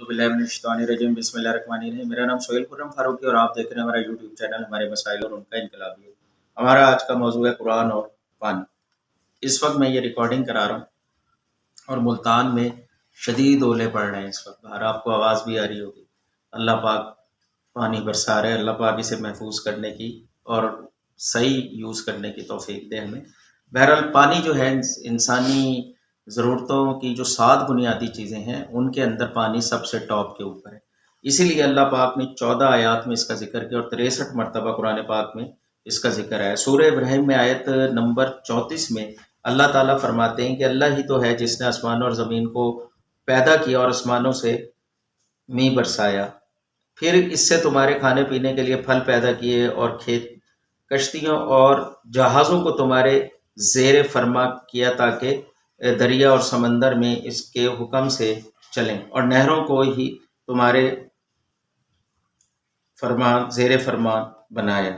औज़ुबिल्लाहिमिनश्शैतानिर्रजीम बिस्मिल्लाहिर्रहमानिर्रहीम। मेरा नाम सोहेल खुर्रम फारूकी और आप देख रहे हैं हमारा यूट्यूब चैनल हमारे मसाइल और उनका इनकलाबी। हमारा आज का मौजू है कुरान और पानी। इस वक्त मैं ये रिकॉर्डिंग करा रहा हूँ और मुल्तान में शदीद ओले पड़ रहे हैं इस वक्त। बाहर आपको आवाज़ भी आ रही होगी। अल्लाह पाक पानी बरसा रहे हैं। अल्लाह पाक इसे महफूज करने की और सही यूज़ करने की तौफीक दे हमें। बहरहाल पानी जो है इंसानी ज़रूरतों की जो 7 बुनियादी चीज़ें हैं उनके अंदर पानी सबसे टॉप के ऊपर है। इसीलिए अल्लाह पाक ने 14 आयात में इसका जिक्र किया और 63 मरतबा कुरान पाक में इसका जिक्र है। सूरह इब्राहिम में आयत नंबर 34 में अल्लाह ताला फरमाते हैं कि अल्लाह ही तो है जिसने आसमान और ज़मीन को पैदा किया और आसमानों से मींह बरसाया, फिर इससे तुम्हारे खाने पीने के लिए फल पैदा किए और खेत कश्तियों और जहाज़ों को तुम्हारे ज़ेर फरमा किया ताकि दरिया और समंदर में इसके हुक्म से चलें और नहरों को ही तुम्हारे फरमान ज़ेर फरमान बनाया।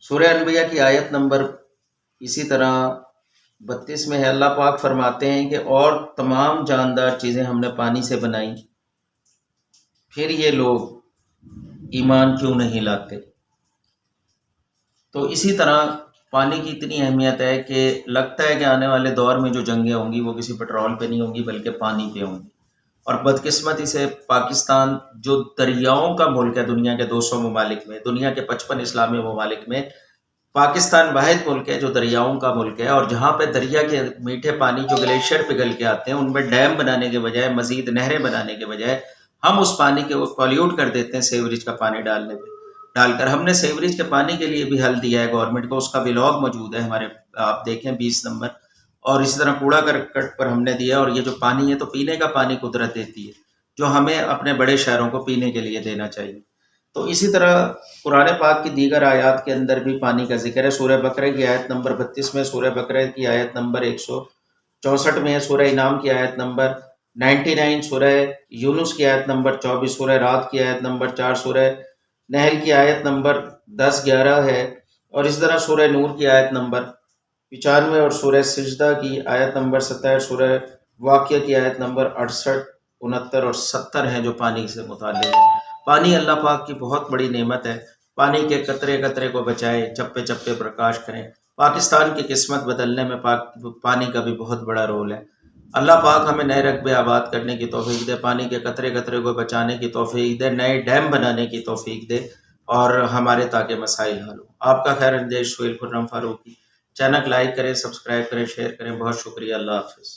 सूरह अनबिया की आयत नंबर इसी तरह 32 में है। अल्लाह पाक फरमाते हैं कि और तमाम जानदार चीज़ें हमने पानी से बनाई, फिर ये लोग ईमान क्यों नहीं लाते। तो इसी तरह पानी की इतनी अहमियत है कि लगता है कि आने वाले दौर में जो जंगें होंगी वो किसी पेट्रोल पे नहीं होंगी बल्कि पानी पे होंगी। और बदकिस्मती से पाकिस्तान जो दरियाओं का मुल्क है दुनिया के 200 ममालिक में, दुनिया के 55 इस्लामी ममालिक में पाकिस्तान वाहिद मुल्क है जो दरियाओं का मुल्क है। और जहाँ पे दरिया के मीठे पानी जो ग्लेशियर पिघल के आते हैं उनमें डैम बनाने के बजाय, मजीद नहरें बनाने के बजाय हम उस पानी के वो पॉल्यूट कर देते हैं सीवरेज का पानी डालकर। हमने सीवरेज के पानी के लिए भी हल दिया है गवर्नमेंट को, उसका व्लॉग मौजूद है हमारे, आप देखें 20 नंबर। और इसी तरह कूड़ा करकट पर हमने दिया। और ये जो पानी है तो पीने का पानी कुदरत देती है जो हमें अपने बड़े शहरों को पीने के लिए देना चाहिए। तो इसी तरह कुरान पाक की दीगर आयत के अंदर भी पानी का जिक्र है। सूरह बकरा की आयत नंबर 32 में, सूरह बकरा की आयत नंबर 164 में, सूरह इनाम की आयत नंबर 99, सूरह यूनुस की आयत नंबर 24, सूरह रात की आयत नंबर 4, सूरह नहल की आयत नंबर 10-11 है। और इस तरह सूरह नूर की आयत नंबर 95 और सूरह सिजदा की आयत नंबर 27, सूरह वाक़िया की आयत नंबर 68, 69 और 70 हैं जो पानी से मुताल्लिक़ है। पानी अल्लाह पाक की बहुत बड़ी नेमत है। पानी के कतरे कतरे को बचाएं, चप्पे चप्पे प्रकाश करें। पाकिस्तान की किस्मत बदलने में पानी का भी बहुत बड़ा रोल है। अल्लाह पाक हमें नए रकबे आबाद करने की तौफीक दे, पानी के कतरे कतरे को बचाने की तौफीक दे, नए डैम बनाने की तौफीक दे और हमारे ताकि मसाइल हल हो। आपका खैर अंदेश सोहेल खुर्रम फारूकी। चैनल लाइक करें, सब्सक्राइब करें, शेयर करें। बहुत शुक्रिया। अल्लाह हाफिज़।